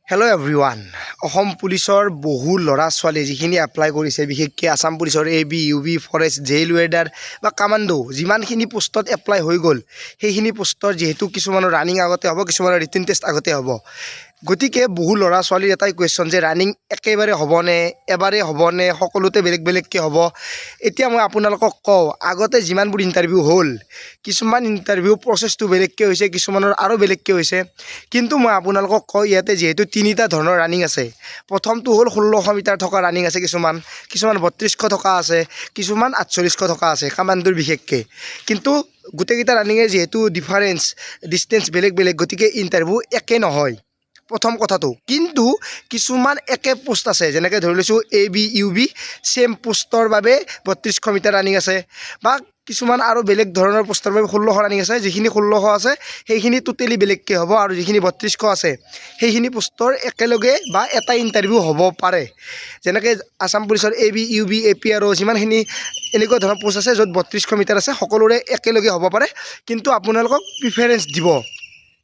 Hello' everyone. Assam পুলিচৰ বহু ল'ৰা ছোৱালী যিখিনি এপ্লাই কৰিছে, বিশেষকৈ আছাম পুলিচৰ AB, UB, forest, jail weather বা কামাণ্ডো যিমানখিনি পোষ্টত এপ্লাই হৈ গ'ল, সেইখিনি পোষ্টৰ যিহেতু কিছুমানৰ ৰানিং আগতে হ'ব, কিছুমানৰ ৰিটেন টেষ্ট আগতে হ'ব। গতিকে বহু ল'ৰা ছোৱালীৰ এটাই কুৱেশ্যন যে ৰানিং একেবাৰে হ'বনে, এবাৰে হ'বনে, সকলোতে বেলেগ বেলেগকৈ হ'ব। এতিয়া মই আপোনালোকক কওঁ, আগতে যিমানবোৰ ইণ্টাৰভিউ হ'ল, কিছুমান ইণ্টাৰভিউ প্ৰচেছটো বেলেগকৈ হৈছে, কিছুমানৰ আৰু বেলেগকৈ হৈছে। কিন্তু মই আপোনালোকক কওঁ, ইয়াতে যিহেতু তিনিটা ধৰণৰ ৰানিং আছে। প্ৰথমটো হ'ল 1600 মিটাৰ থকা ৰানিং আছে, কিছুমান 3200 থকা আছে, কিছুমান 4800 থকা আছে কামাণ্ডোৰ বিশেষকৈ। কিন্তু গোটেইকেইটা ৰানিঙে যিহেতু ডিষ্টেঞ্চ বেলেগ বেলেগ, গতিকে ইণ্টাৰভিউ একে নহয়। প্ৰথম কথাটো কিন্তু কিছুমান একে পোষ্ট আছে, যেনেকৈ ধৰি লৈছোঁ AB, UB ছেইম পোষ্টৰ বাবে 3200 মিটাৰ ৰানিং আছে, বা কিছুমান আৰু বেলেগ ধৰণৰ পোষ্টৰ বাবে 1600 ৰানিং আছে। যিখিনি 1600 আছে সেইখিনি টোটেলি বেলেগকৈ হ'ব, আৰু যিখিনি 3200 আছে সেইখিনি পোষ্টৰ একেলগে বা এটা ইণ্টাৰভিউ হ'ব পাৰে। যেনেকৈ আছাম পুলিচৰ AB, UB, APRO যিমানখিনি এনেকুৱা ধৰণৰ পোষ্ট আছে য'ত 3200 মিটাৰ আছে, সকলোৰে একেলগে হ'ব পাৰে। কিন্তু আপোনালোকক প্ৰিফাৰেঞ্চ দিব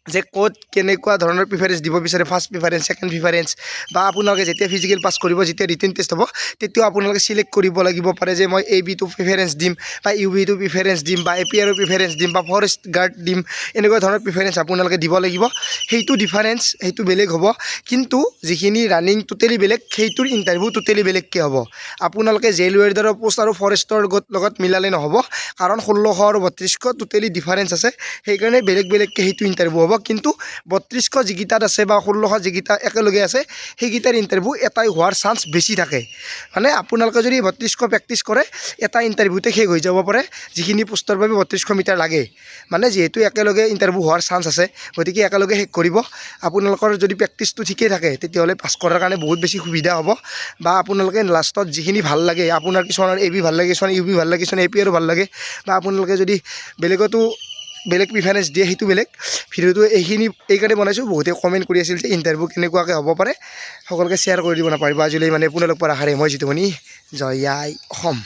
যে ক'ত কেনেকুৱা ধৰণৰ প্ৰিফাৰেঞ্চ দিব বিচাৰে, ফাৰ্ষ্ট প্ৰিফাৰেঞ্চ, ছেকেণ্ড প্ৰিফাৰেঞ্চ, বা আপোনালোকে যেতিয়া ফিজিকেল পাছ কৰিব, যেতিয়া ৰিটেন টেষ্ট হ'ব, তেতিয়াও আপোনালোকে চিলেক্ট কৰিব লাগিব পাৰে যে মই AB-টো প্ৰিফাৰেঞ্চ দিম, বা UB-টো প্ৰিফাৰেঞ্চ দিম, বা APRO প্ৰিফাৰেঞ্চ দিম, বা ফৰেষ্ট গাৰ্ড দিম। এনেকুৱা ধৰণৰ প্ৰিফাৰেঞ্চ আপোনালোকে দিব লাগিব। সেইটো ডিফাৰেঞ্চ, সেইটো বেলেগ হ'ব। কিন্তু যিখিনি ৰানিং টোটেলি বেলেগ, সেইটোৰ ইণ্টাৰভিউ টোটেলি বেলেগকৈ হ'ব। আপোনালোকে জেইল ৱেডাৰৰ পোষ্ট আৰু ফৰেষ্টৰ লগত মিলালে নহ'ব, কাৰণ 1600 আৰু 3200 টোটেলি ডিফাৰেঞ্চ আছে। সেইকাৰণে বেলেগ বেলেগকৈ সেইটো ইণ্টাৰভিউ হ'ব। কিন্তু 3200 যিকেইটাত আছে বা 1600 যিকেইটা একেলগে আছে, সেইকেইটাৰ ইণ্টাৰভিউ এটাই হোৱাৰ চান্স বেছি থাকে। মানে আপোনালোকে যদি 3200 প্ৰেক্টিছ কৰে, এটা ইণ্টাৰভিউতে শেষ হৈ যাব পাৰে, যিখিনি পোষ্টৰ বাবে 3200 মিটাৰ লাগে। মানে যিহেতু একেলগে ইণ্টাৰভিউ হোৱাৰ চান্স আছে, গতিকে একেলগে শেষ কৰিব। আপোনালোকৰ যদি প্ৰেক্টিছটো ঠিকেই থাকে, তেতিয়াহ'লে পাছ কৰাৰ কাৰণে বহুত বেছি সুবিধা হ'ব। বা আপোনালোকে লাষ্টত যিখিনি ভাল লাগে, আপোনাৰ কিছুমানৰ AB ভাল লাগে, কিছুমান UB ভাল লাগে, কিছুমান APRO ভাল লাগে, বা আপোনালোকে যদি বেলেগতো বেলেগ প্ৰিফাৰেঞ্চ দিয়ে, সেইটো বেলেগ। ভিডিঅ'টো এইকাৰণে বনাইছোঁ। বহুতে কমেণ্ট কৰি আছিল যে ইণ্টাৰভিউ কেনেকুৱাকৈ হ'ব পাৰে, সকলোকে শ্বেয়াৰ কৰি দিব নাপাৰিব। আজিলৈ মানে আপোনালোক পৰা আশাৰে মই জিতুমণি। জয় আই অসম।